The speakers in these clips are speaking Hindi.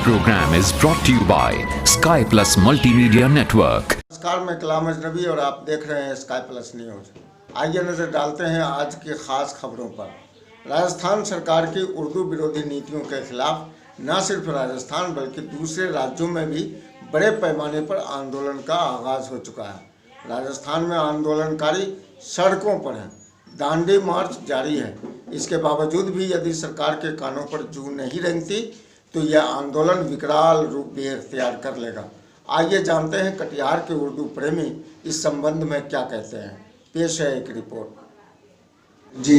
program is brought to you by Sky Plus Multimedia Network. नमस्कार, मैं कलाम अजनबी और आप देख रहे हैं स्काई प्लस न्यूज़। आइए नज़र डालते हैं आज की खास खबरों पर। राजस्थान सरकार की उर्दू विरोधी नीतियों के खिलाफ न सिर्फ राजस्थान बल्कि दूसरे राज्यों में भी बड़े पैमाने पर आंदोलन का आगाज़ हो चुका है। राजस्थान में आंदोलनकारी सड़कों पर हैं, दांडी मार्च जारी है। इसके बावजूद भी यदि सरकार के कानों पर जू नहीं रेंगती तो यह आंदोलन विकराल रूप भी इख्तियार कर लेगा। आइए जानते हैं कटिहार के उर्दू प्रेमी इस संबंध में क्या कहते हैं। पेश है एक रिपोर्ट। जी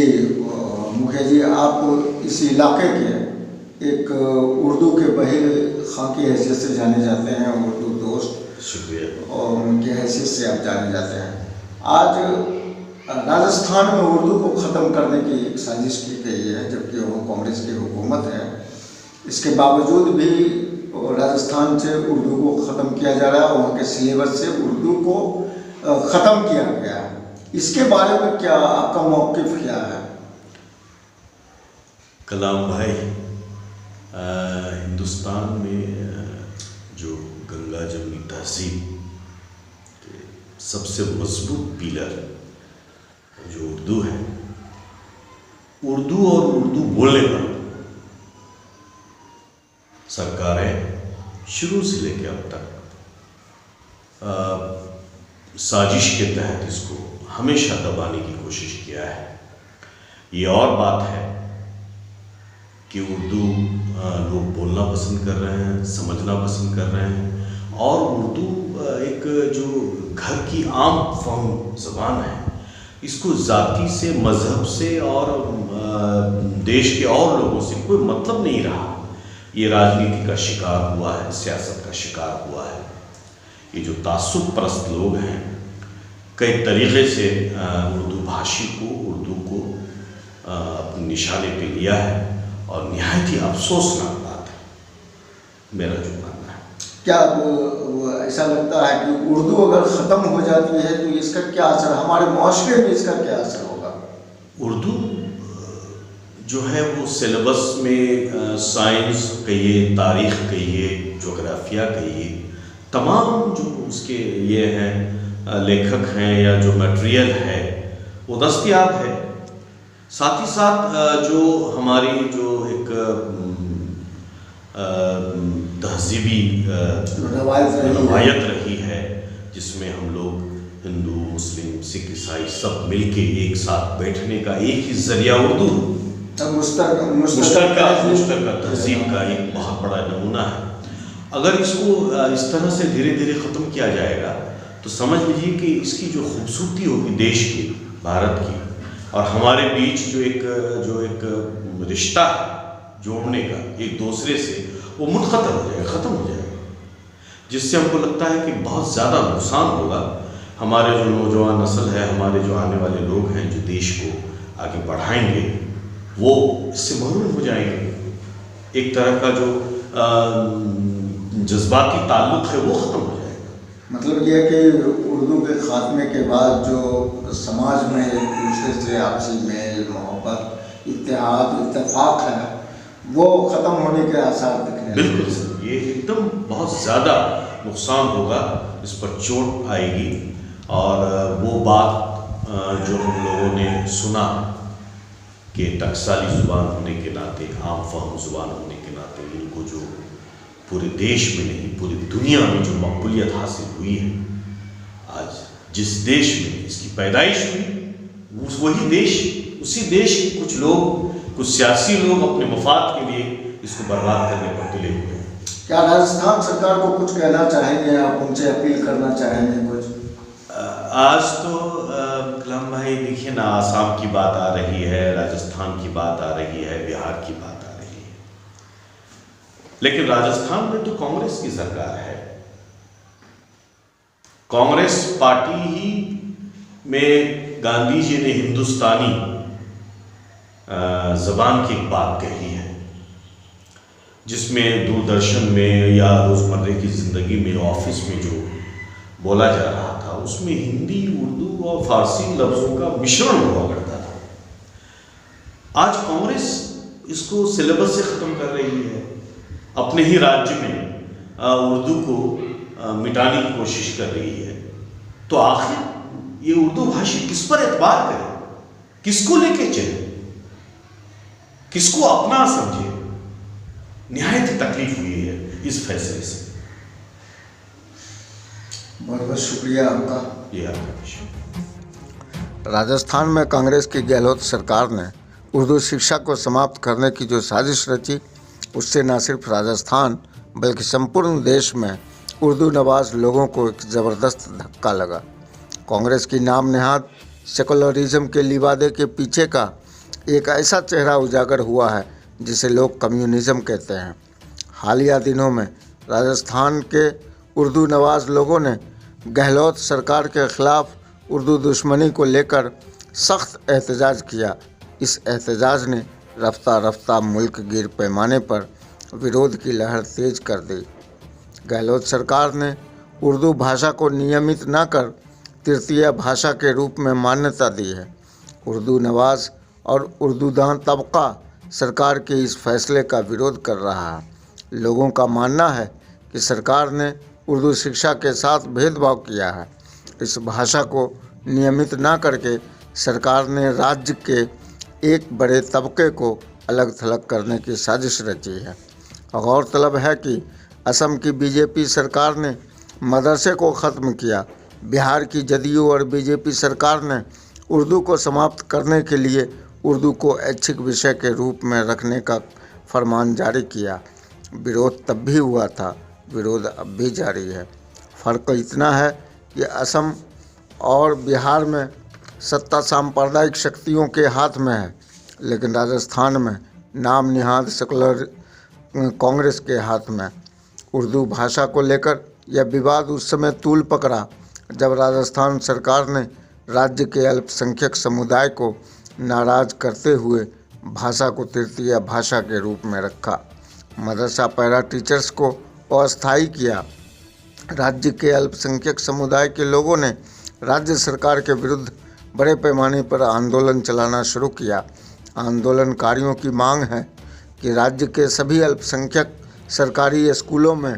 मुखिया जी, आप इस इलाके के एक उर्दू के बहिर खां की हैसियत से जाने जाते हैं, उर्दू दोस्त। शुक्रिया। और उनकी हैसियत से आप जाने जाते हैं। आज राजस्थान में उर्दू को ख़त्म करने की एक साजिश की गई है, जबकि वो कांग्रेस की हुकूमत है। इसके बावजूद भी राजस्थान से उर्दू को ख़त्म किया जा रहा है, वहाँ के सिलेबस से उर्दू को ख़त्म किया गया है। इसके बारे में क्या आपका मौक़िफ़ क्या है? कलाम भाई, हिंदुस्तान में जो गंगा जमुनी तहजीब के सबसे मजबूत पिलर जो उर्दू है, उर्दू और उर्दू बोलने वाले सरकारें शुरू से लेकर अब तक साजिश के तहत इसको हमेशा दबाने की कोशिश किया है। ये और बात है कि उर्दू लोग बोलना पसंद कर रहे हैं, समझना पसंद कर रहे हैं, और उर्दू एक जो घर की आम फहम ज़बान है, इसको ज़ाती से, मज़हब से और देश के और लोगों से कोई मतलब नहीं रहा। ये राजनीति का शिकार हुआ है, सियासत का शिकार हुआ है। ये जो तासुब परस्त लोग हैं, कई तरीक़े से उर्दू भाषी को, उर्दू को अपने निशाने पे लिया है, और निहायत ही अफसोसनाक बात है, मेरा जो मानना है। क्या वो ऐसा लगता है कि उर्दू अगर ख़त्म हो जाती है तो इसका क्या असर, हमारे माशरे में इसका क्या असर होगा? उर्दू जो है वो सिलेबस में साइंस कहिए, तारीख़ कहिए, जोग्राफिया कहिए, तमाम जो उसके ये हैं लेखक हैं या जो मटेरियल है वो दस्तयाब है। साथ ही साथ जो हमारी जो एक तहजीबी रवायत रही है, जिसमें हम लोग हिंदू, मुस्लिम, सिख, ईसाई सब मिलके एक साथ बैठने का एक ही ज़रिया उर्दू, मुश्तरका तहजीब का एक बहुत बड़ा नमूना है। अगर इसको इस तरह से धीरे धीरे ख़त्म किया जाएगा तो समझ लीजिए कि इसकी जो खूबसूरती होगी देश की, भारत की, और हमारे बीच जो एक रिश्ता है जोड़ने का एक दूसरे से, वो मुनक़ता हो जाएगा, ख़त्म हो जाएगा, जिससे हमको लगता है कि बहुत ज़्यादा नुकसान होगा। हमारे जो नौजवान नस्ल है, हमारे जो आने वाले लोग हैं जो देश को आगे बढ़ाएंगे, वो इससे महरूम हो जाएंगे। एक तरह का जो जज्बाती ताल्लुक़ है वो ख़त्म हो जाएगा। मतलब ये कि उर्दू के ख़ात्मे के बाद जो समाज में एक दूसरे से आपसी मेल, मोहब्बत, इत्तेहाद, इत्तेफाक है, वो ख़त्म होने के आसार दिख रहे हैं। बिल्कुल सर, ये एकदम बहुत ज़्यादा नुकसान होगा, इस पर चोट आएगी। और वो बात जो हम लोगों ने सुना कि टकसाली ज़ुबान होने के नाते, आम फहम ज़ुबान होने के नाते, इनको जो पूरे देश में नहीं पूरी दुनिया में जो मकबूलियत हासिल हुई है, आज जिस देश में इसकी पैदाइश हुई, वही देश, उसी देश के कुछ लोग, कुछ सियासी लोग अपने मफाद के लिए इसको बर्बाद करने पर तुले हुए हैं। क्या राजस्थान सरकार को कुछ कहना चाहेंगे, आप उनसे अपील करना चाहेंगे कुछ? आज तो कलाम भाई देखिए ना, आसाम की बात आ रही है, राजस्थान की बात आ रही है, बिहार की बात आ रही है, लेकिन राजस्थान में तो कांग्रेस की सरकार है। कांग्रेस पार्टी ही में गांधी जी ने हिंदुस्तानी ज़बान की एक बात कही है, जिसमें दूरदर्शन में या रोज़मर्रे की ज़िंदगी में, ऑफिस में जो बोला जा रहा था, उसमें हिंदी, उर्दू और फारसी लफ्ज़ों का मिश्रण हुआ करता था। आज कांग्रेस इसको सिलेबस से ख़त्म कर रही है, अपने ही राज्य में उर्दू को मिटाने की कोशिश कर रही है, तो आखिर ये उर्दू भाषी किस पर एतबार करे, किसको लेके चले, किसको अपना समझे। निहायत तकलीफ हुई है इस फैसले से। बहुत बहुत शुक्रिया आपका। ये आपका विषय। राजस्थान में कांग्रेस की गहलोत सरकार ने उर्दू शिक्षा को समाप्त करने की जो साजिश रची, उससे न सिर्फ राजस्थान बल्कि संपूर्ण देश में उर्दू नवाज लोगों को एक ज़बरदस्त धक्का लगा। कांग्रेस की नाम नेहाद सेकुलरिज्म के लिबादे के पीछे का एक ऐसा चेहरा उजागर हुआ है जिसे लोग कम्युनिज्म कहते हैं। हालिया दिनों में राजस्थान के उर्दू नवाज लोगों ने गहलोत सरकार के ख़िलाफ़ उर्दू दुश्मनी को लेकर सख्त एहतजाज किया। इस एहतजाज ने रफ्ता रफ्ता मुल्क गिर पैमाने पर विरोध की लहर तेज कर दी। गहलोत सरकार ने उर्दू भाषा को नियमित न कर तृतीय भाषा के रूप में मान्यता दी है। उर्दू नवाज और उर्दूदान तबका सरकार के इस फैसले का विरोध कर रहा है। लोगों का मानना है कि सरकार ने उर्दू शिक्षा के साथ भेदभाव किया है। इस भाषा को नियमित न करके सरकार ने राज्य के एक बड़े तबके को अलग थलग करने की साजिश रची है। गौरतलब है कि असम की बीजेपी सरकार ने मदरसे को ख़त्म किया। बिहार की जदयू और बीजेपी सरकार ने उर्दू को समाप्त करने के लिए उर्दू को ऐच्छिक विषय के रूप में रखने का फरमान जारी किया। विरोध तब भी हुआ था, विरोध अब भी जारी है। फ़र्क इतना है कि असम और बिहार में सत्ता सांप्रदायिक शक्तियों के हाथ में है, लेकिन राजस्थान में नाम निहाद सेकुलर कांग्रेस के हाथ में। उर्दू भाषा को लेकर यह विवाद उस समय तूल पकड़ा जब राजस्थान सरकार ने राज्य के अल्पसंख्यक समुदाय को नाराज़ करते हुए भाषा को तृतीय भाषा के रूप में रखा। मदरसा पैरा टीचर्स को अस्थायी किया। राज्य के अल्पसंख्यक समुदाय के लोगों ने राज्य सरकार के विरुद्ध बड़े पैमाने पर आंदोलन चलाना शुरू किया। आंदोलनकारियों की मांग है कि राज्य के सभी अल्पसंख्यक सरकारी स्कूलों में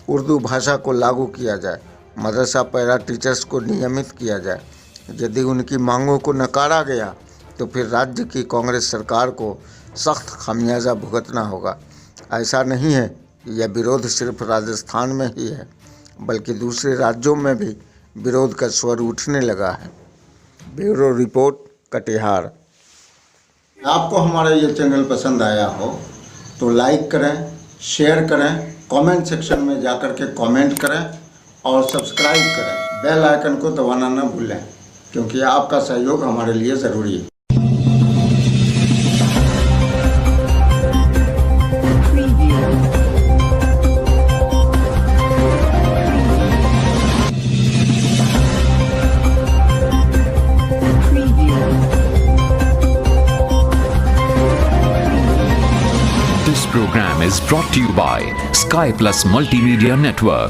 उर्दू भाषा को लागू किया जाए, मदरसा पैरा टीचर्स को नियमित किया जाए। यदि उनकी मांगों को नकारा गया तो फिर राज्य की कांग्रेस सरकार को सख्त खामियाजा भुगतना होगा। ऐसा नहीं है कि यह विरोध सिर्फ राजस्थान में ही है, बल्कि दूसरे राज्यों में भी विरोध का स्वर उठने लगा है। Bureau report, Katihar. आपको हमारा ये चैनल पसंद आया हो तो लाइक करें, शेयर करें, कमेंट सेक्शन में जाकर के कमेंट करें और सब्सक्राइब करें। बेल आइकन को दबाना न भूलें, क्योंकि आपका सहयोग हमारे लिए ज़रूरी है। This program is brought to you by Sky Plus Multimedia Network.